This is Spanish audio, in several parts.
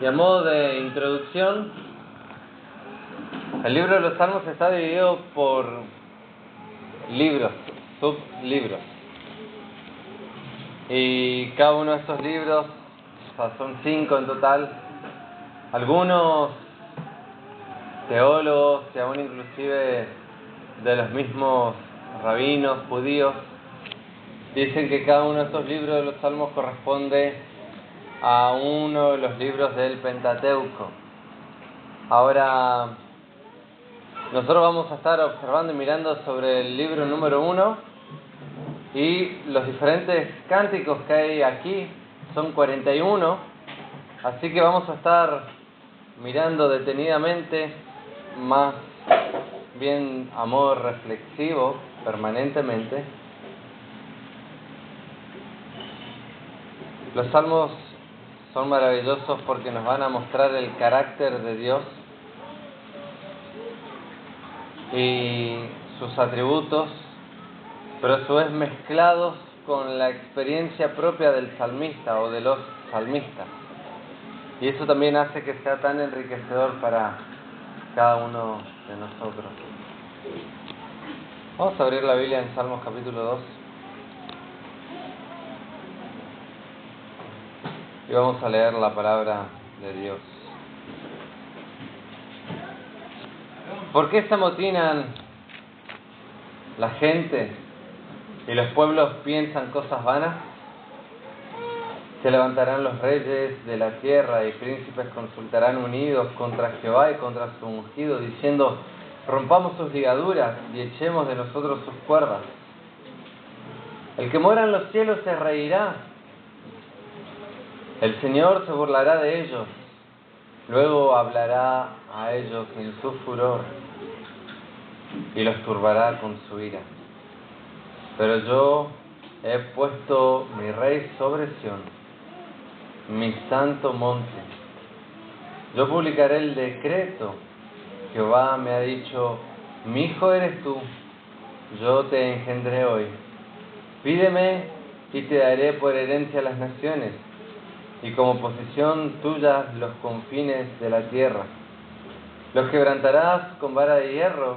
Y a modo de introducción, el libro de los Salmos está dividido por libros, sublibros. Y cada uno de estos libros, son 5 en total, algunos teólogos y aún inclusive de los mismos rabinos judíos dicen que cada uno de estos libros de los Salmos corresponde a uno de los libros del Pentateuco. Ahora, nosotros vamos a estar observando y mirando sobre el libro número 1 y los diferentes cánticos que hay aquí, son 41, así que vamos a estar mirando detenidamente, más bien a modo reflexivo, permanentemente. Los salmos son maravillosos porque nos van a mostrar el carácter de Dios y sus atributos, pero a su vez mezclados con la experiencia propia del salmista o de los salmistas. Y eso también hace que sea tan enriquecedor para cada uno de nosotros. Vamos a abrir la Biblia en Salmos capítulo 2. Y vamos a leer la palabra de Dios. ¿Por qué se amotinan la gente y los pueblos piensan cosas vanas? Se levantarán los reyes de la tierra y príncipes consultarán unidos contra Jehová y contra su ungido, diciendo: rompamos sus ligaduras y echemos de nosotros sus cuerdas. El que mora en los cielos se reirá. El Señor se burlará de ellos, luego hablará a ellos en su furor y los turbará con su ira. Pero yo he puesto mi rey sobre Sión, mi santo monte. Yo publicaré el decreto. Jehová me ha dicho: mi hijo eres tú, yo te engendré hoy. Pídeme y te daré por herencia a las naciones, y como posesión tuya los confines de la tierra. Los quebrantarás con vara de hierro,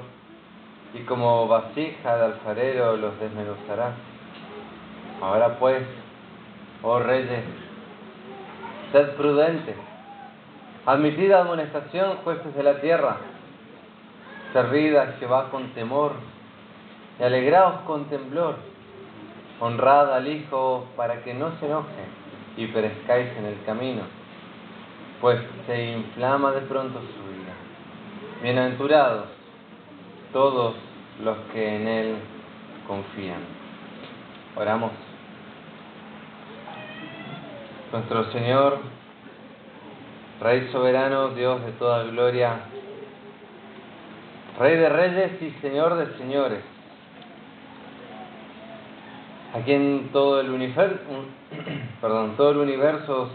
y como vasija de alfarero los desmenuzarás. Ahora pues, oh reyes, sed prudentes, admitid amonestación, jueces de la tierra. Servid a Jehová con temor, y alegraos con temblor. Honrad al Hijo para que no se enoje y perezcáis en el camino, pues se inflama de pronto su ira. Bienaventurados todos los que en Él confían. Oramos. Nuestro Señor, Rey soberano, Dios de toda gloria, Rey de reyes y Señor de señores, a quien todo el universo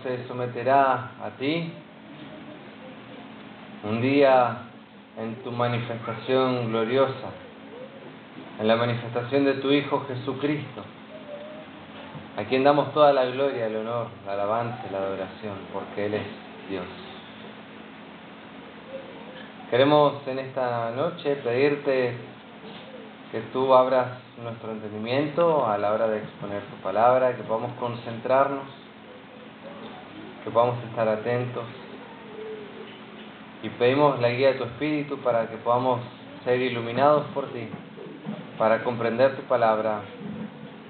se someterá a ti, un día en tu manifestación gloriosa, en la manifestación de tu Hijo Jesucristo, a quien damos toda la gloria, el honor, la alabanza y la adoración, porque Él es Dios. Queremos en esta noche pedirte que tú abras nuestro entendimiento a la hora de exponer tu palabra, que podamos concentrarnos, que podamos estar atentos, y pedimos la guía de tu Espíritu para que podamos ser iluminados por ti, para comprender tu palabra,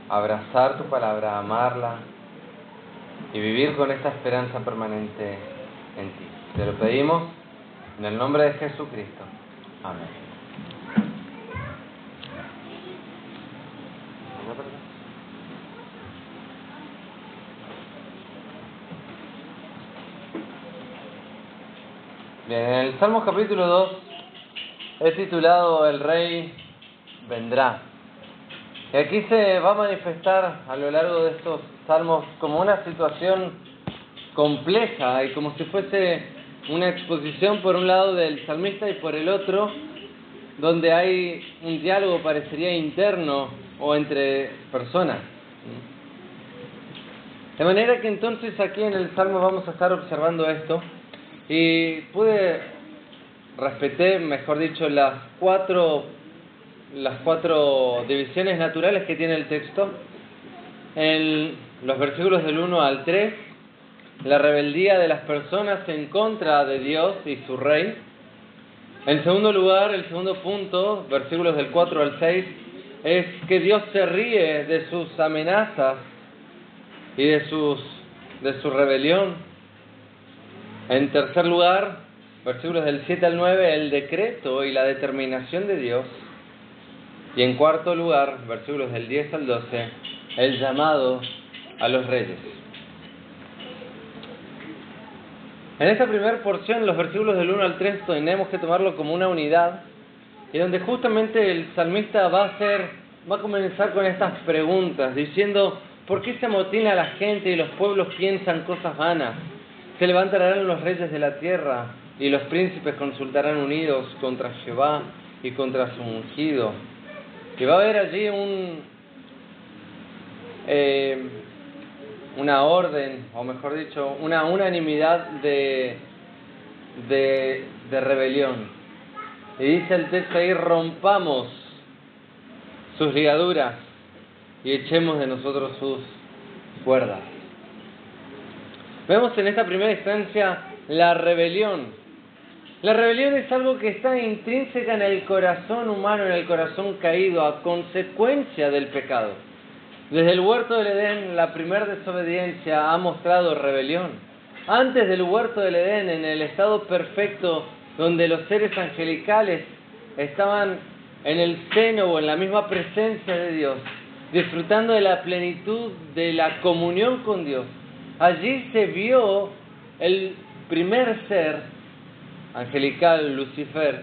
abrazar tu palabra, amarla y vivir con esta esperanza permanente en ti. Te lo pedimos en el nombre de Jesucristo. Amén. Bien, en el Salmo capítulo 2 es titulado El Rey vendrá. Y aquí se va a manifestar a lo largo de estos salmos como una situación compleja y como si fuese una exposición por un lado del salmista y por el otro, donde hay un diálogo parecería interno o entre personas. De manera que entonces aquí en el Salmo vamos a estar observando esto, Y respeté, mejor dicho, las cuatro divisiones naturales que tiene el texto. En los versículos del 1 al 3, la rebeldía de las personas en contra de Dios y su rey. En segundo lugar, el segundo punto, versículos del 4 al 6, es que Dios se ríe de sus amenazas y de su rebelión. En tercer lugar, versículos del 7 al 9, el decreto y la determinación de Dios. Y en cuarto lugar, versículos del 10 al 12, el llamado a los reyes. En esta primera porción, los versículos del 1 al 3, tenemos que tomarlo como una unidad, y donde justamente el salmista va a comenzar con estas preguntas, diciendo: ¿por qué se amotina la gente y los pueblos piensan cosas vanas? Se levantarán los reyes de la tierra, y los príncipes consultarán unidos contra Jehová y contra su ungido. Y va a haber allí una orden, o mejor dicho, una unanimidad de rebelión. Y dice el texto ahí: rompamos sus ligaduras y echemos de nosotros sus cuerdas. Vemos en esta primera instancia la rebelión. La rebelión es algo que está intrínseca en el corazón humano, en el corazón caído, a consecuencia del pecado. Desde el huerto del Edén, la primera desobediencia ha mostrado rebelión. Antes del huerto del Edén, en el estado perfecto, donde los seres angelicales estaban en el seno o en la misma presencia de Dios, disfrutando de la plenitud de la comunión con Dios, allí se vio el primer ser angelical, Lucifer,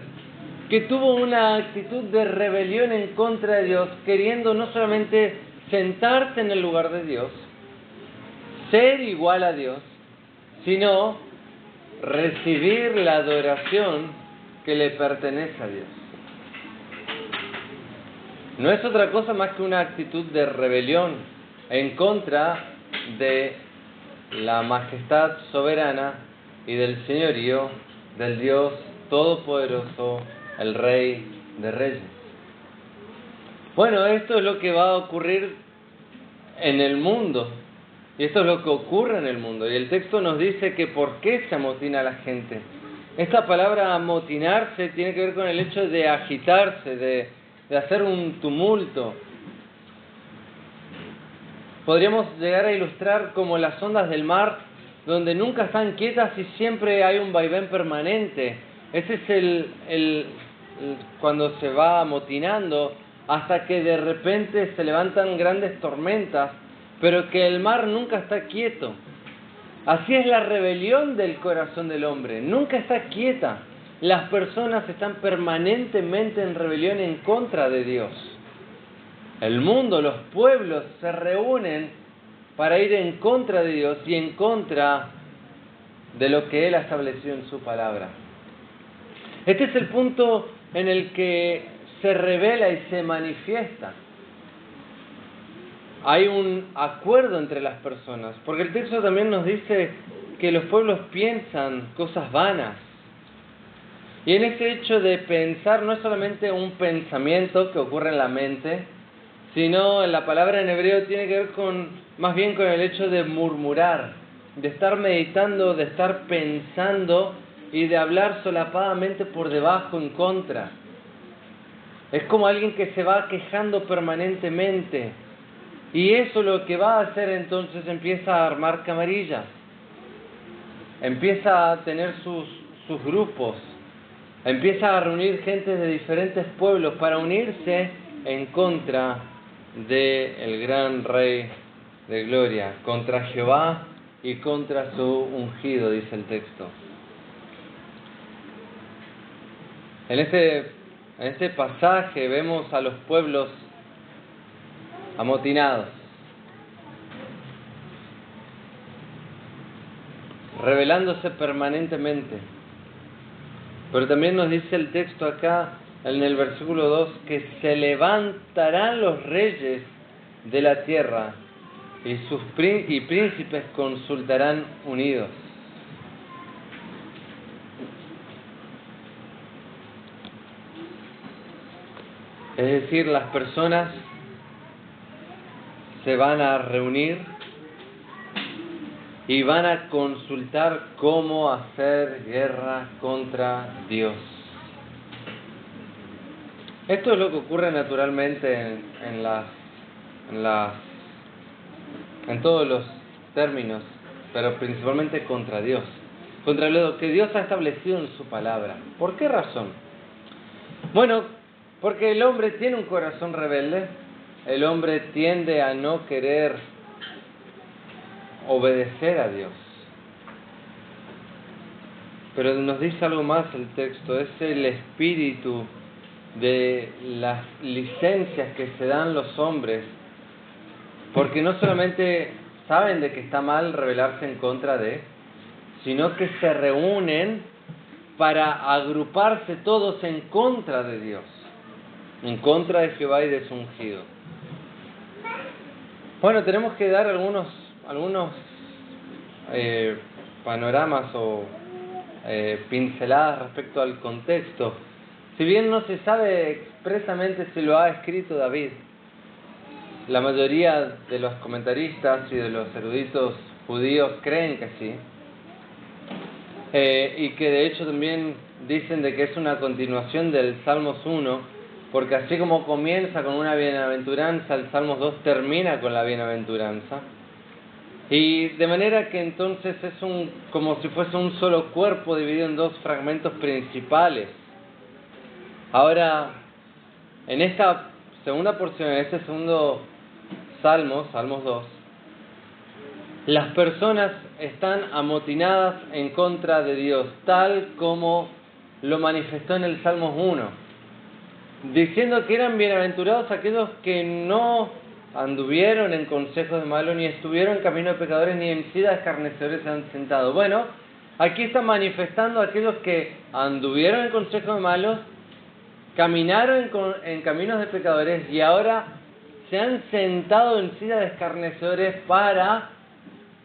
que tuvo una actitud de rebelión en contra de Dios, queriendo no solamente sentarse en el lugar de Dios, ser igual a Dios, sino recibir la adoración que le pertenece a Dios. No es otra cosa más que una actitud de rebelión en contra de la majestad soberana y del señorío del Dios Todopoderoso, el Rey de Reyes. Bueno, esto es lo que va a ocurrir en el mundo. Y esto es lo que ocurre en el mundo. Y el texto nos dice que por qué se amotina la gente. Esta palabra amotinarse tiene que ver con el hecho de agitarse, de hacer un tumulto. Podríamos llegar a ilustrar como las ondas del mar, donde nunca están quietas y siempre hay un vaivén permanente. Ese es cuando se va amotinando, hasta que de repente se levantan grandes tormentas, pero que el mar nunca está quieto. Así es la rebelión del corazón del hombre, nunca está quieta. Las personas están permanentemente en rebelión en contra de Dios. El mundo, los pueblos se reúnen para ir en contra de Dios y en contra de lo que Él ha establecido en su palabra. Este es el punto en el que se revela y se manifiesta. Hay un acuerdo entre las personas, porque el texto también nos dice que los pueblos piensan cosas vanas. Y en ese hecho de pensar no es solamente un pensamiento que ocurre en la mente, sino en la palabra en hebreo tiene que ver más bien con el hecho de murmurar, de estar meditando, de estar pensando y de hablar solapadamente por debajo, en contra. Es como alguien que se va quejando permanentemente. Y eso lo que va a hacer entonces, empieza a armar camarillas, empieza a tener sus grupos, empieza a reunir gente de diferentes pueblos para unirse en contra del gran Rey de Gloria, contra Jehová y contra su ungido, dice el texto. En este pasaje vemos a los pueblos amotinados, rebelándose permanentemente. Pero también nos dice el texto acá, en el versículo 2, que se levantarán los reyes de la tierra y príncipes consultarán unidos. Es decir, las personas se van a reunir y van a consultar cómo hacer guerra contra Dios. Esto es lo que ocurre naturalmente en todos los términos, pero principalmente contra Dios, contra lo que Dios ha establecido en su palabra. ¿Por qué razón? Bueno, porque el hombre tiene un corazón rebelde, el hombre tiende a no querer obedecer a Dios. Pero nos dice algo más el texto, es el espíritu de las licencias que se dan los hombres, porque no solamente saben de que está mal rebelarse en contra de, sino que se reúnen para agruparse todos en contra de Dios, en contra de Jehová y de su ungido. Bueno, tenemos que dar algunos panoramas o pinceladas respecto al contexto. Si bien no se sabe expresamente si lo ha escrito David, la mayoría de los comentaristas y de los eruditos judíos creen que sí, y que de hecho también dicen de que es una continuación del Salmos 1, porque así como comienza con una bienaventuranza, el Salmos 2 termina con la bienaventuranza, y de manera que entonces es como si fuese un solo cuerpo dividido en dos fragmentos principales. Ahora, en esta segunda porción, en este segundo Salmos 2, las personas están amotinadas en contra de Dios, tal como lo manifestó en el Salmos 1, diciendo que eran bienaventurados aquellos que no anduvieron en consejos de malos, ni estuvieron en camino de pecadores, ni en silla de escarnecedores se han sentado. Bueno, aquí está manifestando aquellos que anduvieron en consejos de malos, caminaron en caminos de pecadores y ahora se han sentado en silla de escarnecedores para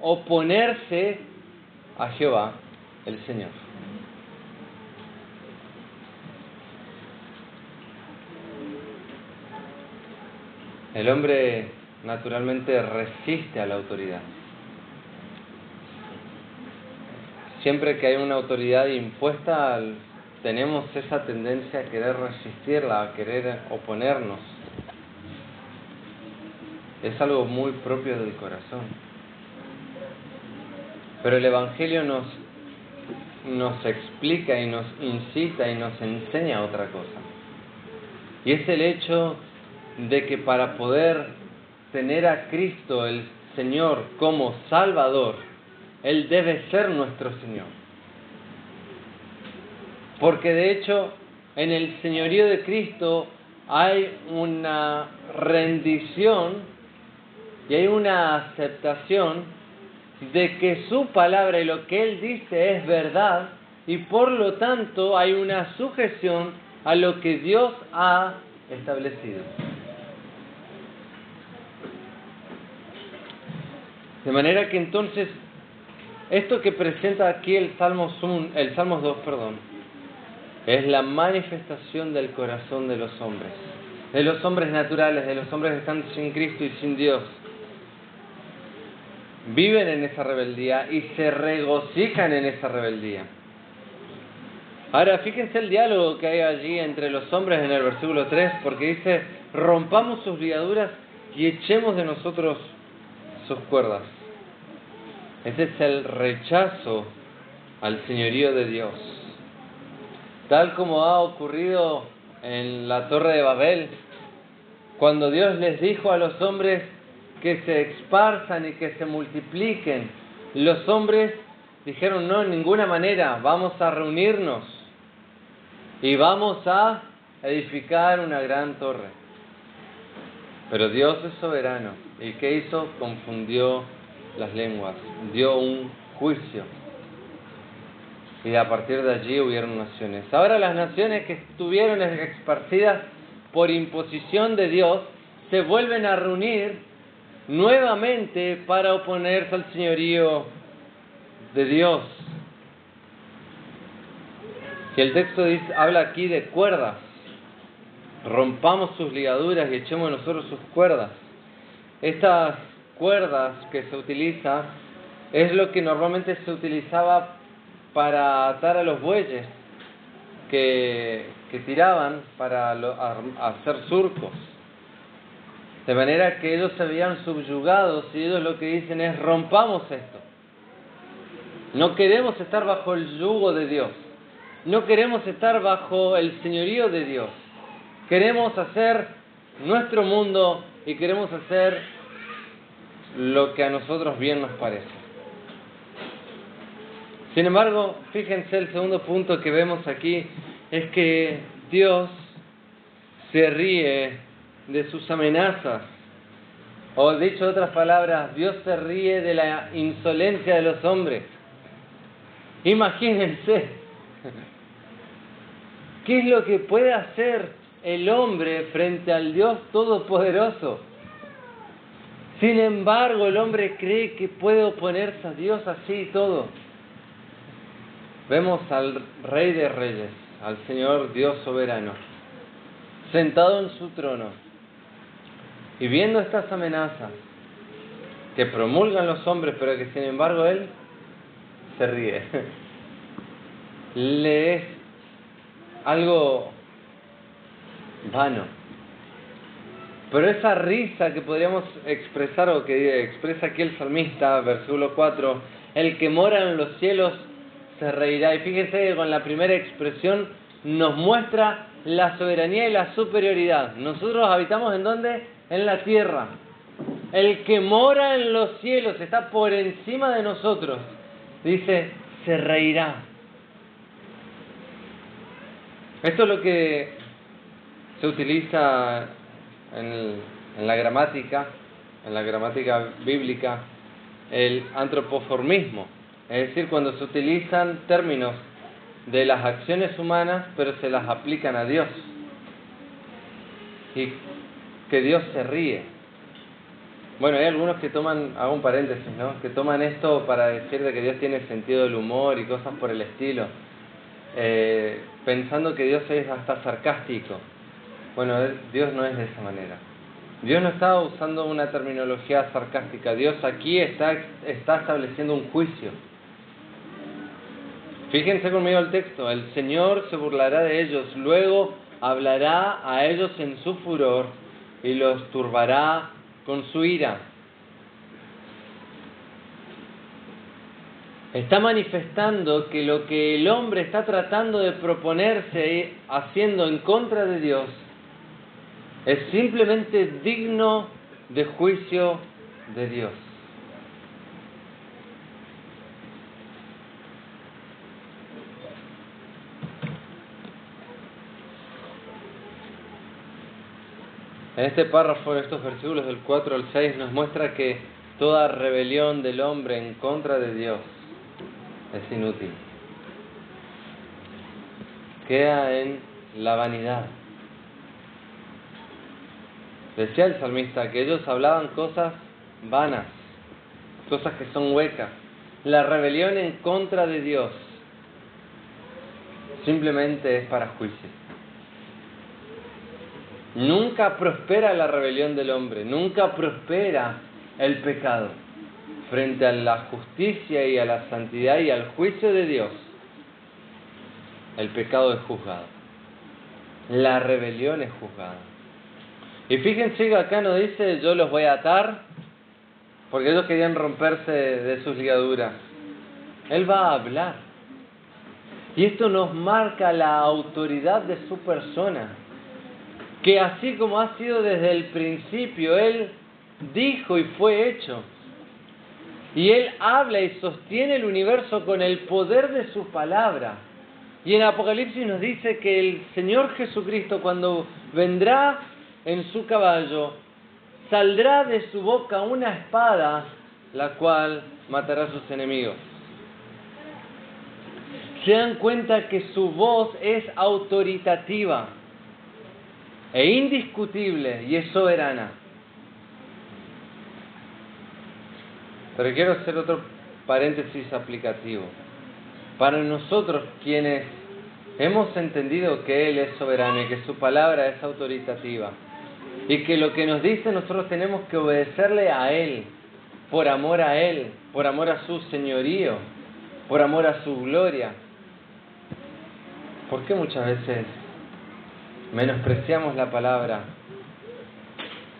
oponerse a Jehová, el Señor. El hombre naturalmente resiste a la autoridad. Siempre que hay una autoridad impuesta, tenemos esa tendencia a querer resistirla, a querer oponernos. Es algo muy propio del corazón. Pero el Evangelio nos explica y nos incita y nos enseña otra cosa. Y es el hecho de que para poder tener a Cristo el Señor como Salvador, Él debe ser nuestro Señor. Porque de hecho, en el señorío de Cristo hay una rendición y hay una aceptación de que su palabra y lo que Él dice es verdad, y por lo tanto hay una sujeción a lo que Dios ha establecido. De manera que entonces, esto que presenta aquí el Salmos 2, es la manifestación del corazón de los hombres naturales, de los hombres que están sin Cristo y sin Dios. Viven en esa rebeldía y se regocijan en esa rebeldía. Ahora, fíjense el diálogo que hay allí entre los hombres en el versículo 3, porque dice: rompamos sus ligaduras y echemos de nosotros sus cuerdas. Ese es el rechazo al señorío de Dios. Tal como ha ocurrido en la Torre de Babel, cuando Dios les dijo a los hombres que se esparzan y que se multipliquen, los hombres dijeron: no, en ninguna manera, vamos a reunirnos y vamos a edificar una gran torre. Pero Dios es soberano. ¿Y qué hizo? Confundió las lenguas, dio un juicio. Y a partir de allí hubieron naciones. Ahora las naciones que estuvieron esparcidas por imposición de Dios se vuelven a reunir nuevamente para oponerse al señorío de Dios. Y el texto habla aquí de cuerdas. rompamos sus ligaduras y echemos nosotros sus cuerdas. Estas cuerdas que se utiliza es lo que normalmente se utilizaba para atar a los bueyes que tiraban para hacer surcos. De manera que ellos se veían subyugados y ellos lo que dicen es: rompamos esto. No queremos estar bajo el yugo de Dios. No queremos estar bajo el señorío de Dios. Queremos hacer nuestro mundo y queremos hacer lo que a nosotros bien nos parece. Sin embargo, fíjense, el segundo punto que vemos aquí es que Dios se ríe de sus amenazas. O dicho de otras palabras, Dios se ríe de la insolencia de los hombres. Imagínense, ¿qué es lo que puede hacer el hombre frente al Dios Todopoderoso? Sin embargo, el hombre cree que puede oponerse a Dios así y todo. Vemos al Rey de Reyes, al Señor Dios soberano, sentado en su trono, y viendo estas amenazas que promulgan los hombres, pero que sin embargo Él se ríe. Le es algo vano. Pero esa risa que podríamos expresar, o que expresa aquí el salmista, versículo 4, el que mora en los cielos se reirá. Y fíjense que con la primera expresión nos muestra la soberanía y la superioridad. Nosotros habitamos ¿en dónde? En la tierra. El que mora en los cielos está por encima de nosotros. Dice, se reirá. Esto es lo que se utiliza en la gramática bíblica, el antropoformismo. Es decir, cuando se utilizan términos de las acciones humanas, pero se las aplican a Dios. Y que Dios se ríe. Bueno, hay algunos que toman, hago un paréntesis, ¿no?, que toman esto para decir de que Dios tiene sentido del humor y cosas por el estilo, pensando que Dios es hasta sarcástico. Bueno, Dios no es de esa manera. Dios no está usando una terminología sarcástica. Dios aquí está estableciendo un juicio. Fíjense conmigo el texto. El Señor se burlará de ellos, luego hablará a ellos en su furor y los turbará con su ira. Está manifestando que lo que el hombre está tratando de proponerse haciendo en contra de Dios es simplemente digno de juicio de Dios. En este párrafo, en estos versículos del 4 al 6, nos muestra que toda rebelión del hombre en contra de Dios es inútil. Queda en la vanidad. Decía el salmista que ellos hablaban cosas vanas, cosas que son huecas. La rebelión en contra de Dios simplemente es para juicio. Nunca prospera la rebelión del hombre, nunca prospera el pecado. Frente a la justicia y a la santidad y al juicio de Dios, el pecado es juzgado. La rebelión es juzgada. Y fíjense que acá no dice yo los voy a atar, porque ellos querían romperse de sus ligaduras. Él va a hablar. Y esto nos marca la autoridad de su persona, que así como ha sido desde el principio, Él dijo y fue hecho. Y Él habla y sostiene el universo con el poder de su palabra. Y en Apocalipsis nos dice que el Señor Jesucristo, cuando vendrá en su caballo, saldrá de su boca una espada, la cual matará a sus enemigos. Se dan cuenta que su voz es autoritativa e indiscutible y es soberana. Pero quiero hacer otro paréntesis aplicativo. Para nosotros, quienes Hemos entendido que Él es soberano y que su palabra es autoritativa. Y que lo que nos dice nosotros tenemos que obedecerle a Él, por amor a Él, por amor a su señorío, por amor a su gloria. ¿Por qué muchas veces menospreciamos la palabra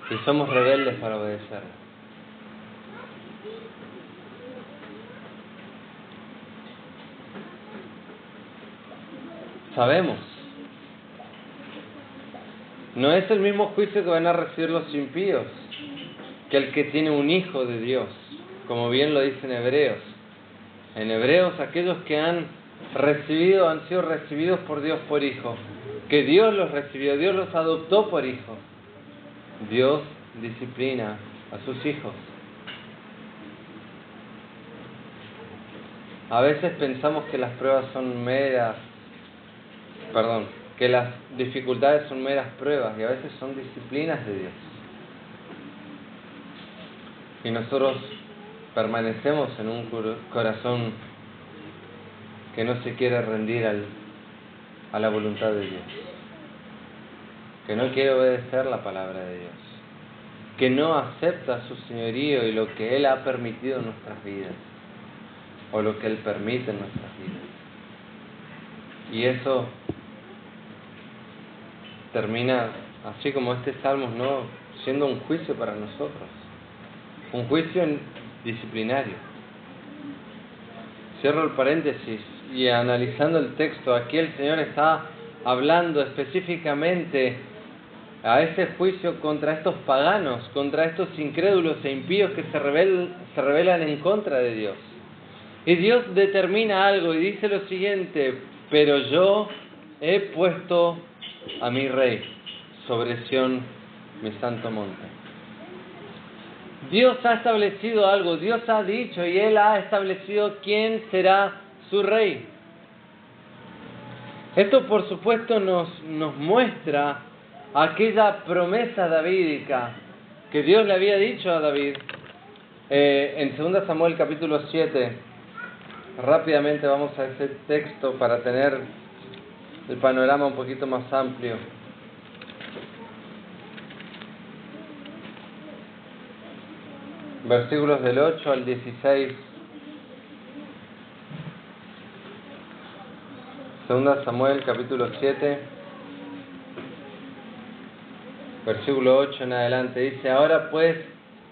y somos rebeldes para obedecerla? Sabemos, no es el mismo juicio que van a recibir los impíos que el que tiene un hijo de Dios, como bien lo dice en Hebreos. En Hebreos, aquellos que han sido recibidos por Dios por hijo, que Dios los recibió, Dios los adoptó por hijo. Dios disciplina a sus hijos. A veces pensamos que las pruebas son que las dificultades son meras pruebas y a veces son disciplinas de Dios. Y nosotros permanecemos en un corazón que no se quiere rendir a la voluntad de Dios, que no quiere obedecer la palabra de Dios, que no acepta su señorío y lo que Él ha permitido en nuestras vidas, o lo que Él permite en nuestras vidas. Y eso termina, así como este Salmo, ¿no?, siendo un juicio para nosotros, un juicio disciplinario. Cierro el paréntesis y analizando el texto, aquí el Señor está hablando específicamente a ese juicio contra estos paganos, contra estos incrédulos e impíos que se rebelan en contra de Dios. Y Dios determina algo y dice lo siguiente: pero yo he puesto a mi rey sobre Sión, mi santo monte. Dios ha establecido algo, Dios ha dicho y Él ha establecido quién será su rey. Esto por supuesto nos muestra aquella promesa davídica que Dios le había dicho a David en 2 Samuel capítulo 7. Rápidamente vamos a ese texto para tener el panorama un poquito más amplio. Versículos del 8 al 16. 2 Samuel capítulo 7, versículo 8 en adelante. Dice: ahora pues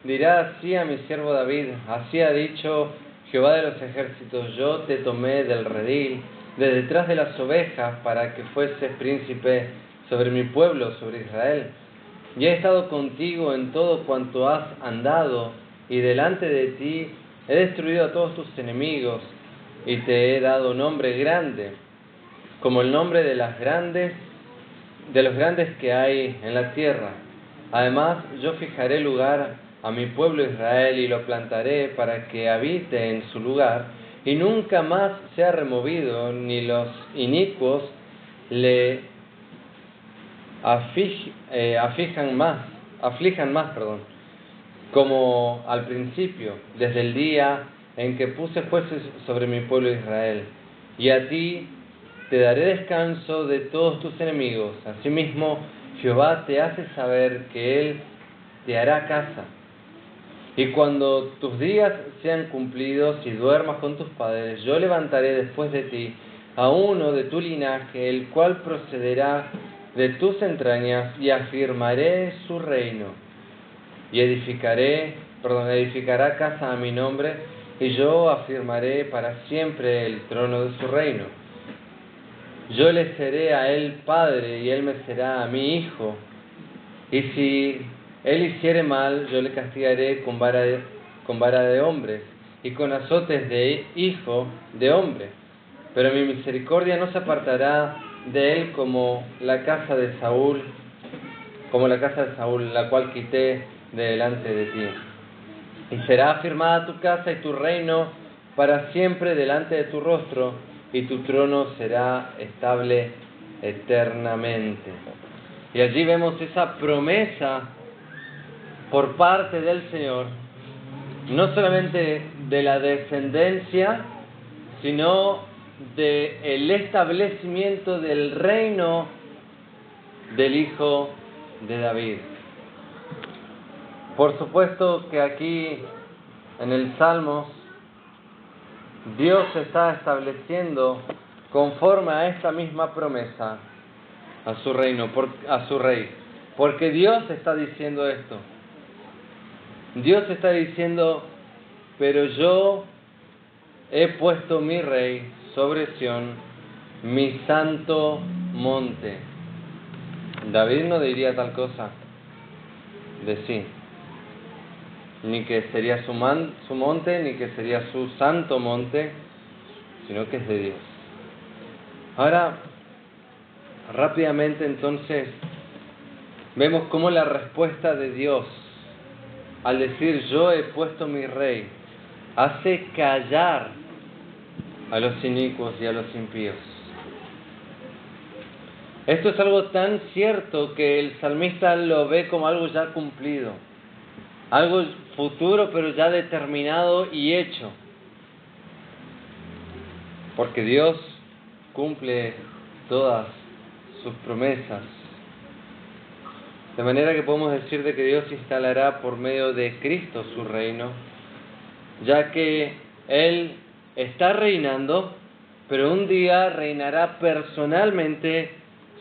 dirá así a mi siervo David: así ha dicho Jehová de los ejércitos, yo te tomé del redil, de detrás de las ovejas, para que fueses príncipe sobre mi pueblo, sobre Israel. Y he estado contigo en todo cuanto has andado, y delante de ti he destruido a todos tus enemigos, y te he dado nombre grande, como el nombre de los grandes que hay en la tierra. Además, yo fijaré lugar a mi pueblo Israel y lo plantaré para que habite en su lugar y nunca más sea removido, ni los inicuos le aflijan más, como al principio, desde el día en que puse jueces sobre mi pueblo Israel. Y a ti te daré descanso de todos tus enemigos. Asimismo, Jehová te hace saber que Él te hará casa. Y cuando tus días sean cumplidos y duermas con tus padres, yo levantaré después de ti a uno de tu linaje, el cual procederá de tus entrañas, y afirmaré su reino. Y edificará casa a mi nombre, y yo afirmaré para siempre el trono de su reino. Yo le seré a él padre, y él me será a mi hijo. Y si él hiciere mal, yo le castigaré con vara de hombres, y con azotes de hijo de hombre. Pero mi misericordia no se apartará de él como la casa de Saúl, la cual quité de delante de ti. Y será afirmada tu casa y tu reino para siempre delante de tu rostro, y tu trono será estable eternamente. Y allí vemos esa promesa por parte del Señor, no solamente de la descendencia, sino del establecimiento del reino del Hijo de David. Por supuesto que aquí en el Salmos Dios está estableciendo conforme a esta misma promesa a su reino, a su rey. Porque Dios está diciendo esto. Dios está diciendo, pero yo he puesto mi rey sobre Sión, mi santo monte. David no diría tal cosa de sí, ni que sería su monte, ni que sería su santo monte, sino que es de Dios. Ahora, rápidamente entonces, vemos cómo la respuesta de Dios, al decir yo he puesto mi rey, hace callar a los inicuos y a los impíos. Esto es algo tan cierto que el salmista lo ve como algo ya cumplido, algo futuro pero ya determinado y hecho, porque Dios cumple todas sus promesas, de manera que podemos decir de que Dios instalará por medio de Cristo su reino, ya que Él está reinando, pero un día reinará personalmente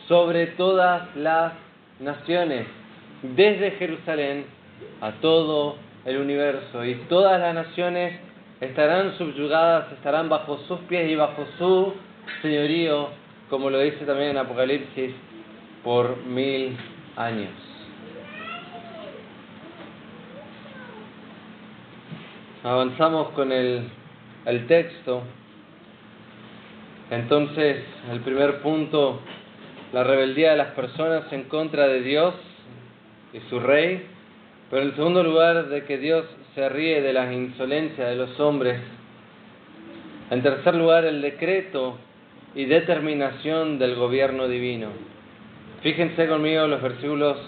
sobre todas las naciones, desde Jerusalén a todo el universo, y todas las naciones estarán subyugadas, estarán bajo sus pies y bajo su señorío, como lo dice también en Apocalipsis, por 1000 años. Avanzamos con el texto. Entonces, el primer punto, la rebeldía de las personas en contra de Dios y su rey. Pero en segundo lugar, de que Dios se ríe de las insolencias de los hombres. En tercer lugar, el decreto y determinación del gobierno divino. Fíjense conmigo los versículos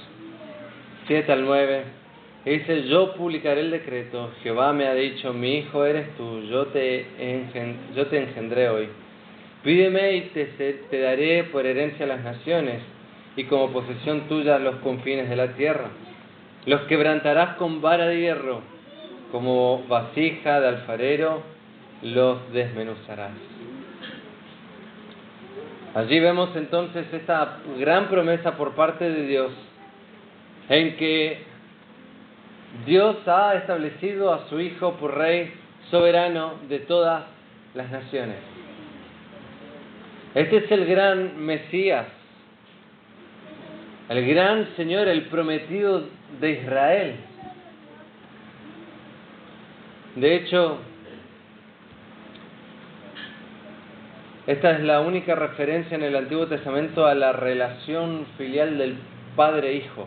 7 al 9. Y dice, yo publicaré el decreto, Jehová me ha dicho, mi hijo eres tú, yo te engendré hoy. Pídeme y te daré por herencia a las naciones, y como posesión tuya los confines de la tierra. Los quebrantarás con vara de hierro, como vasija de alfarero, los desmenuzarás. Allí vemos entonces esta gran promesa por parte de Dios, en que Dios ha establecido a su Hijo por Rey soberano de todas las naciones. Este es el gran Mesías, el gran Señor, el prometido de Israel. De hecho, esta es la única referencia en el Antiguo Testamento a la relación filial del Padre-Hijo.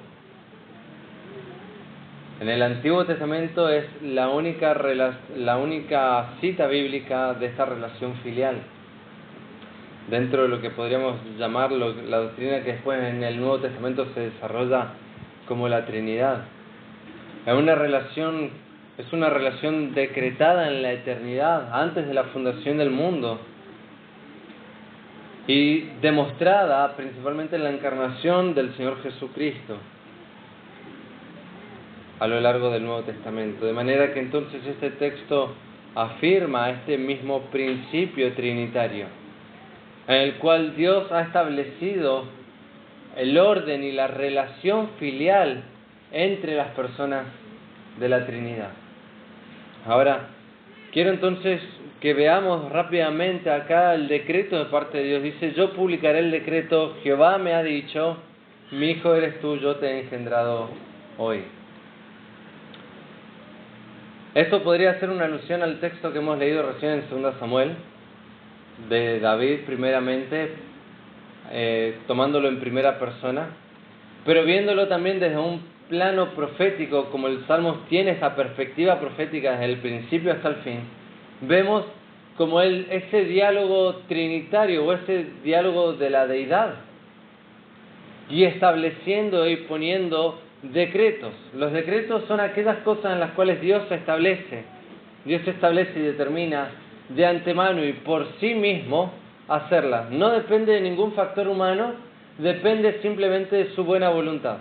En el Antiguo Testamento es la única cita bíblica de esta relación filial, dentro de lo que podríamos llamar la doctrina que después en el Nuevo Testamento se desarrolla como la Trinidad. Es una relación decretada en la eternidad, antes de la fundación del mundo, y demostrada principalmente en la encarnación del Señor Jesucristo a lo largo del Nuevo Testamento. De manera que entonces este texto afirma este mismo principio trinitario, en el cual Dios ha establecido el orden y la relación filial entre las personas de la Trinidad. Ahora, quiero entonces que veamos rápidamente acá el decreto de parte de Dios. Dice, yo publicaré el decreto, Jehová me ha dicho, mi hijo eres tú, yo te he engendrado hoy. Esto podría ser una alusión al texto que hemos leído recién en 2 Samuel, de David primeramente, tomándolo en primera persona, pero viéndolo también desde un plano profético, como el Salmo tiene esa perspectiva profética desde el principio hasta el fin. Vemos como ese diálogo trinitario o ese diálogo de la deidad, y estableciendo y poniendo decretos. Los decretos son aquellas cosas en las cuales Dios se establece y determina de antemano y por sí mismo hacerla. No depende de ningún factor humano, depende simplemente de su buena voluntad.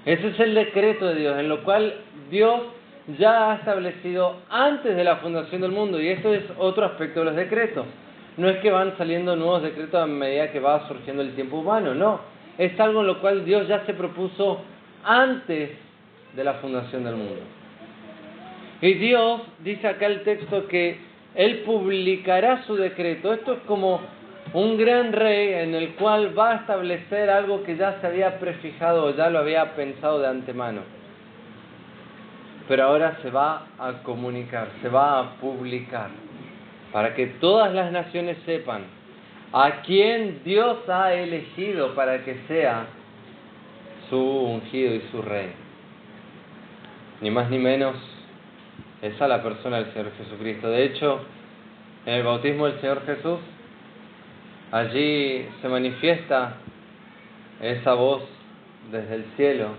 Ese es el decreto de Dios, en lo cual Dios ya ha establecido antes de la fundación del mundo. Y esto es otro aspecto de los decretos. No es que van saliendo nuevos decretos a medida que va surgiendo el tiempo humano, no. Es algo en lo cual Dios ya se propuso antes de la fundación del mundo. Y Dios, dice acá el texto, que Él publicará su decreto. Esto es como un gran rey en el cual va a establecer algo que ya se había prefijado o ya lo había pensado de antemano. Pero ahora se va a comunicar, se va a publicar, para que todas las naciones sepan a quién Dios ha elegido para que sea su ungido y su rey. Ni más ni menos es a la persona del Señor Jesucristo. De hecho, en el bautismo del Señor Jesús, allí se manifiesta esa voz desde el cielo: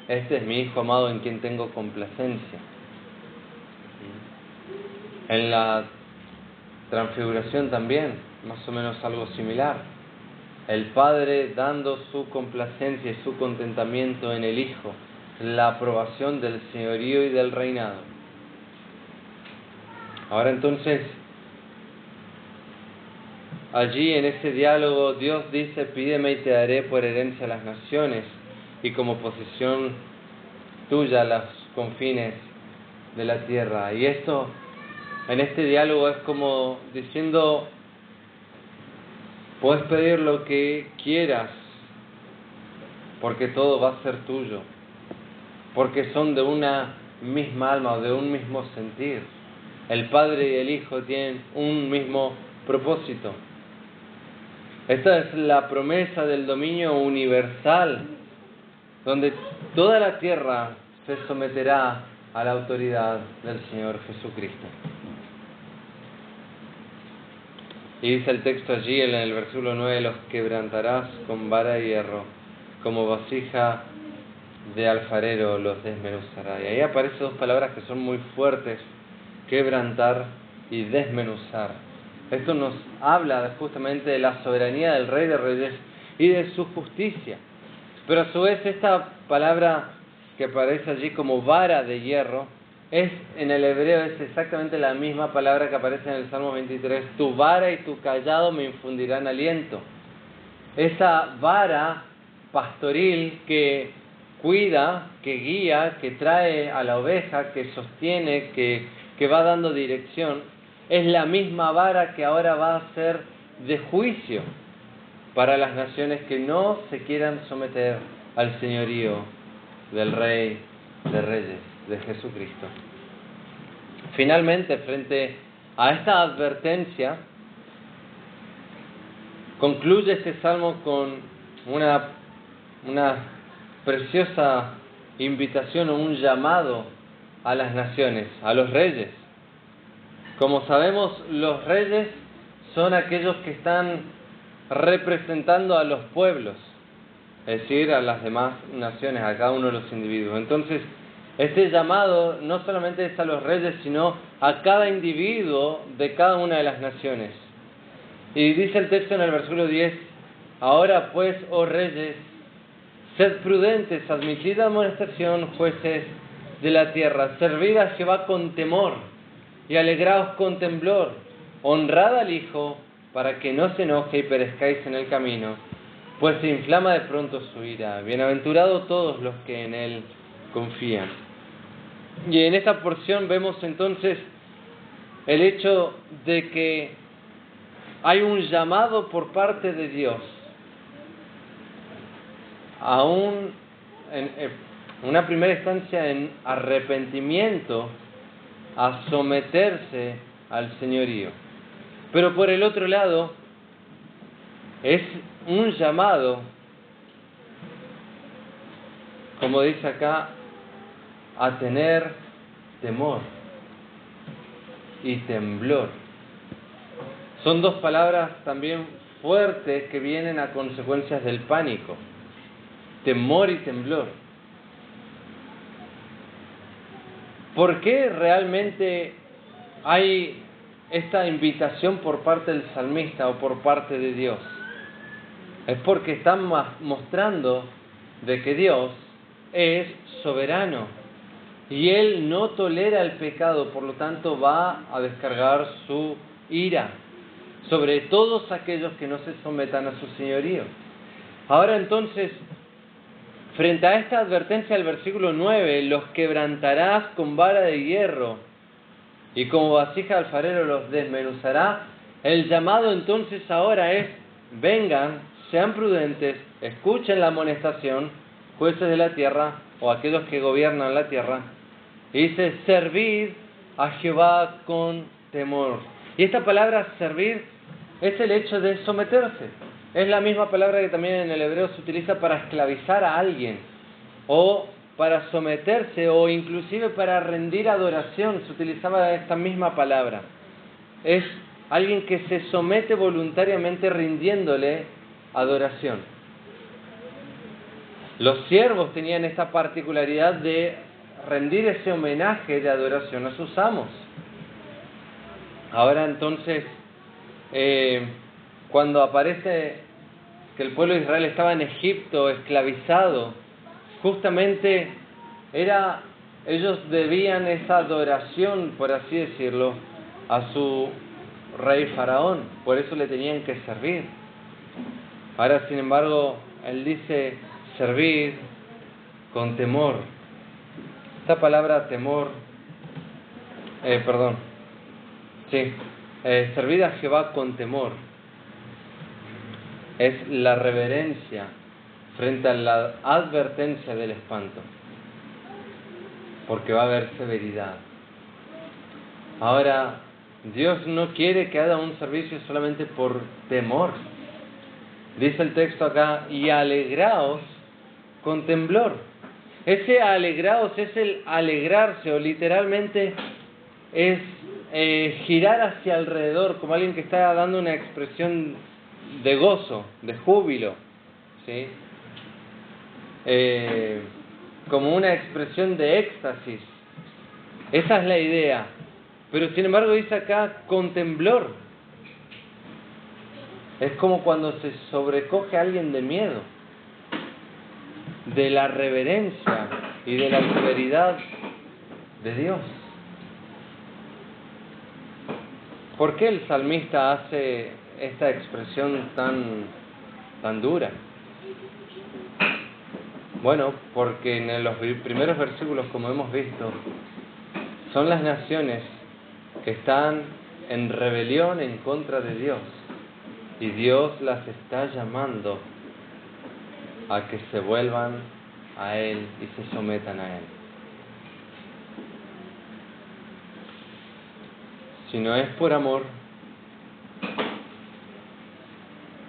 este es mi Hijo amado en quien tengo complacencia. En la transfiguración también, más o menos algo similar. El Padre dando su complacencia y su contentamiento en el Hijo, la aprobación del señorío y del reinado. Ahora entonces, allí en ese diálogo Dios dice: pídeme y te daré por herencia a las naciones y como posesión tuya los confines de la tierra. Y esto, en este diálogo, es como diciendo: puedes pedir lo que quieras, porque todo va a ser tuyo, porque son de una misma alma o de un mismo sentir. El Padre y el Hijo tienen un mismo propósito. Esta es la promesa del dominio universal, donde toda la tierra se someterá a la autoridad del Señor Jesucristo. Y dice el texto allí en el versículo 9: los quebrantarás con vara de hierro, como vasija de alfarero los desmenuzará. Y ahí aparecen dos palabras que son muy fuertes: quebrantar y desmenuzar. Esto nos habla justamente de la soberanía del Rey de Reyes y de su justicia. Pero a su vez esta palabra que aparece allí como vara de hierro, en el hebreo es exactamente la misma palabra que aparece en el Salmo 23: tu vara y tu callado me infundirán aliento. Esa vara pastoril que cuida, que guía, que trae a la oveja, que sostiene, que va dando dirección, es la misma vara que ahora va a ser de juicio para las naciones que no se quieran someter al señorío del Rey de Reyes, de Jesucristo. Finalmente, frente a esta advertencia, concluye este salmo con una preciosa invitación o un llamado a las naciones, a los reyes. Como sabemos, los reyes son aquellos que están representando a los pueblos, es decir, a las demás naciones, a cada uno de los individuos. Entonces, este llamado no solamente es a los reyes, sino a cada individuo de cada una de las naciones. Y dice el texto en el versículo 10: ahora pues, oh reyes, sed prudentes, admitid amonestación, jueces de la tierra, servid a Jehová con temor y alegraos con temblor, honrad al Hijo para que no se enoje y perezcáis en el camino, pues se inflama de pronto su ira. Bienaventurados todos los que en Él confían. Y en esta porción vemos entonces el hecho de que hay un llamado por parte de Dios, aún en una primera instancia en arrepentimiento, a someterse al señorío. Pero por el otro lado, es un llamado, como dice acá, a tener temor y temblor. Son dos palabras también fuertes que vienen a consecuencias del pánico: temor y temblor. ¿Por qué realmente hay esta invitación por parte del salmista o por parte de Dios? Es porque están mostrando de que Dios es soberano y Él no tolera el pecado, por lo tanto va a descargar su ira sobre todos aquellos que no se sometan a su señorío. Ahora entonces, frente a esta advertencia del versículo 9, los quebrantarás con vara de hierro y como vasija de alfarero los desmenuzará. El llamado entonces ahora es: vengan, sean prudentes, escuchen la amonestación, jueces de la tierra o aquellos que gobiernan la tierra. Y dice: servid a Jehová con temor. Y esta palabra servir es el hecho de someterse. Es la misma palabra que también en el hebreo se utiliza para esclavizar a alguien, o para someterse, o inclusive para rendir adoración. Se utilizaba esta misma palabra. Es alguien que se somete voluntariamente rindiéndole adoración. Los siervos tenían esta particularidad de rendir ese homenaje de adoración a sus amos. Ahora entonces, cuando aparece que el pueblo de Israel estaba en Egipto esclavizado, justamente ellos debían esa adoración, por así decirlo, a su rey Faraón. Por eso le tenían que servir. Ahora, sin embargo, él dice: servir con temor. Esta palabra temor, servir a Jehová con temor es la reverencia frente a la advertencia del espanto, porque va a haber severidad. Ahora, Dios no quiere que haga un servicio solamente por temor. Dice el texto acá: y alegraos con temblor. Ese alegraos es el alegrarse, o literalmente es girar hacia alrededor, como alguien que está dando una expresión de gozo, de júbilo, ¿sí? Como una expresión de éxtasis. Esa es la idea. Pero sin embargo dice acá con temblor. Es como cuando se sobrecoge a alguien de miedo, de la reverencia y de la severidad de Dios. ¿Por qué el salmista hace esta expresión tan dura? Bueno, porque en los primeros versículos, como hemos visto, son las naciones que están en rebelión en contra de Dios, y Dios las está llamando a que se vuelvan a Él y se sometan a Él. Si no es por amor,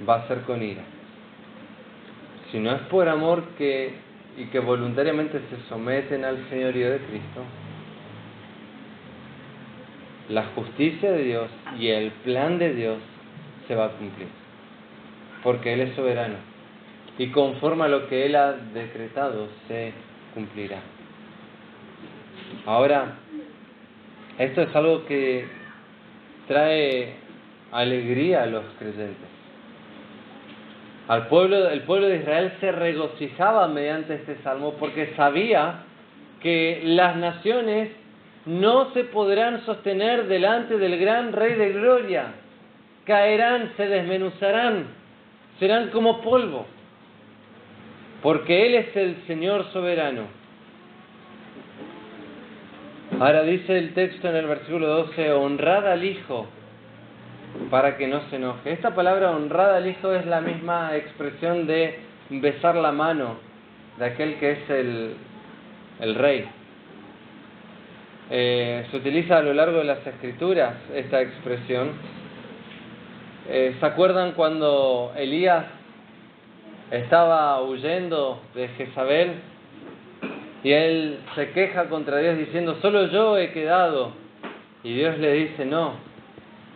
va a ser con ira. Si no es por amor y que voluntariamente se someten al señorío de Cristo, la justicia de Dios y el plan de Dios se va a cumplir, porque Él es soberano y conforme a lo que Él ha decretado se cumplirá. Ahora, esto es algo que trae alegría a los creyentes. El pueblo de Israel se regocijaba mediante este salmo porque sabía que las naciones no se podrán sostener delante del gran Rey de Gloria. Caerán, se desmenuzarán, serán como polvo, porque Él es el Señor soberano. Ahora dice el texto en el versículo 12: honrad al Hijo para que no se enoje. Esta palabra honrad al Hijo es la misma expresión de besar la mano de aquel que es el Rey. Se utiliza a lo largo de las Escrituras esta expresión. ¿Se acuerdan cuando Elías estaba huyendo de Jezabel y él se queja contra Dios diciendo: solo yo he quedado? Y Dios le dice: no,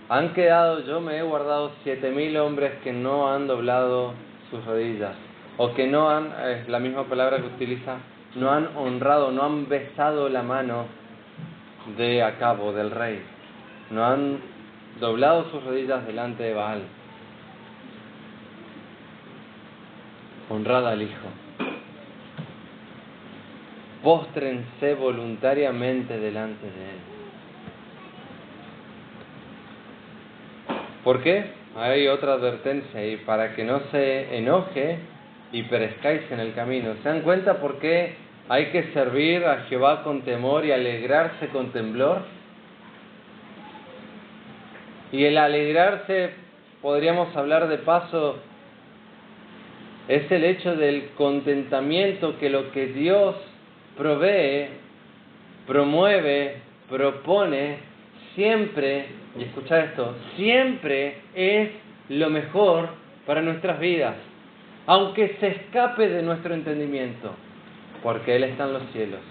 han quedado, yo me he guardado 7,000 hombres que no han doblado sus rodillas, o que no han, es la misma palabra que utiliza, no han honrado, no han besado la mano de Acab, del rey, no han doblado sus rodillas delante de Baal. Honrad al Hijo. Póstrense voluntariamente delante de Él. ¿Por qué? Hay otra advertencia, y para que no se enoje y perezcáis en el camino. ¿Se dan cuenta por qué hay que servir a Jehová con temor y alegrarse con temblor? Y el alegrarse, podríamos hablar de paso, es el hecho del contentamiento que lo que Dios provee, promueve, propone, siempre, y escucha esto, siempre es lo mejor para nuestras vidas, aunque se escape de nuestro entendimiento, porque Él está en los cielos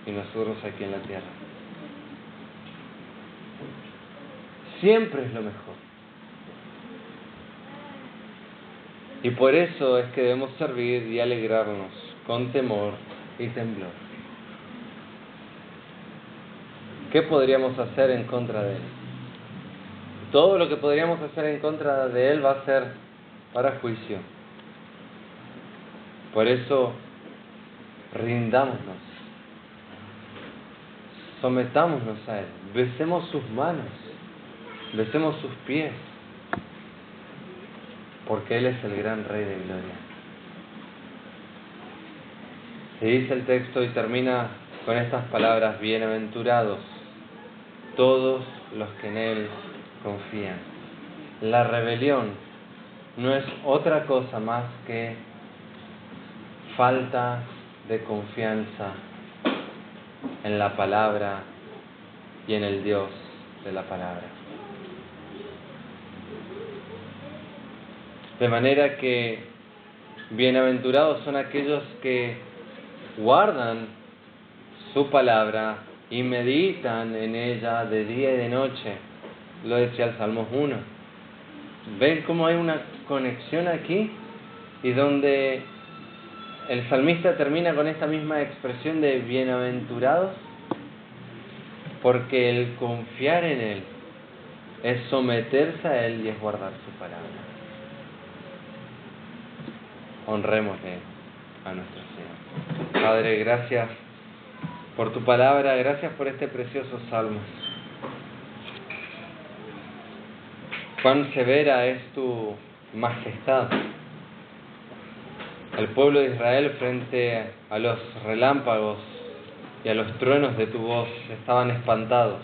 y nosotros aquí en la tierra. Siempre es lo mejor. Y por eso es que debemos servir y alegrarnos con temor y temblor. ¿Qué podríamos hacer en contra de Él? Todo lo que podríamos hacer en contra de Él va a ser para juicio. Por eso, rindámonos, sometámonos a Él, besemos sus manos, besemos sus pies, porque Él es el gran Rey de Gloria. Se dice el texto y termina con estas palabras: bienaventurados todos los que en Él confían. La rebelión no es otra cosa más que falta de confianza en la palabra y en el Dios de la palabra. De manera que bienaventurados son aquellos que guardan su palabra y meditan en ella de día y de noche. Lo decía el Salmos 1. ¿Ven cómo hay una conexión aquí? Y donde el salmista termina con esta misma expresión de bienaventurados, porque el confiar en Él es someterse a Él y es guardar su palabra. Honrémosle a nuestro Señor. Padre, gracias por tu palabra, gracias por este precioso salmo. Cuán severa es tu majestad. El pueblo de Israel, frente a los relámpagos y a los truenos de tu voz, estaban espantados.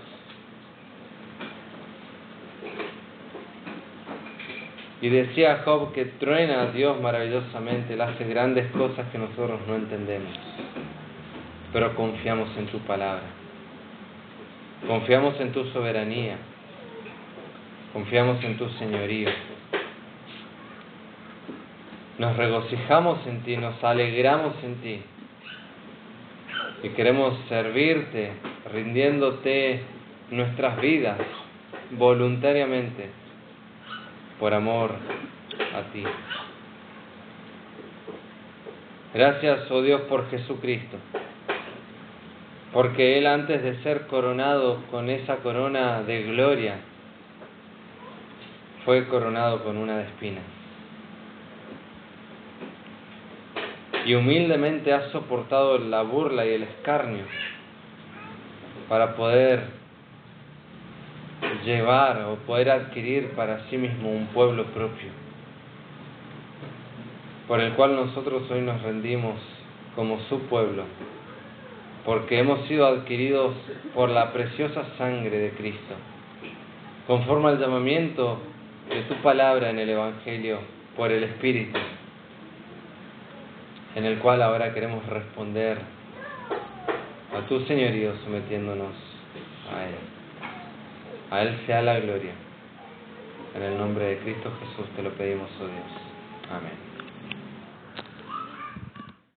Y decía Job que truena a Dios maravillosamente, Él hace grandes cosas que nosotros no entendemos, pero confiamos en tu palabra, confiamos en tu soberanía, confiamos en tu señorío. Nos regocijamos en ti, nos alegramos en ti y queremos servirte, rindiéndote nuestras vidas voluntariamente por amor a ti. Gracias, oh Dios, por Jesucristo, porque Él, antes de ser coronado con esa corona de gloria, fue coronado con una de espinas. Y humildemente ha soportado la burla y el escarnio para poder llevar o poder adquirir para sí mismo un pueblo propio, por el cual nosotros hoy nos rendimos como su pueblo, porque hemos sido adquiridos por la preciosa sangre de Cristo, conforme al llamamiento de tu palabra en el Evangelio por el Espíritu, en el cual ahora queremos responder a tu señorío sometiéndonos a Él. A Él sea la gloria. En el nombre de Cristo Jesús te lo pedimos, oh Dios. Amén.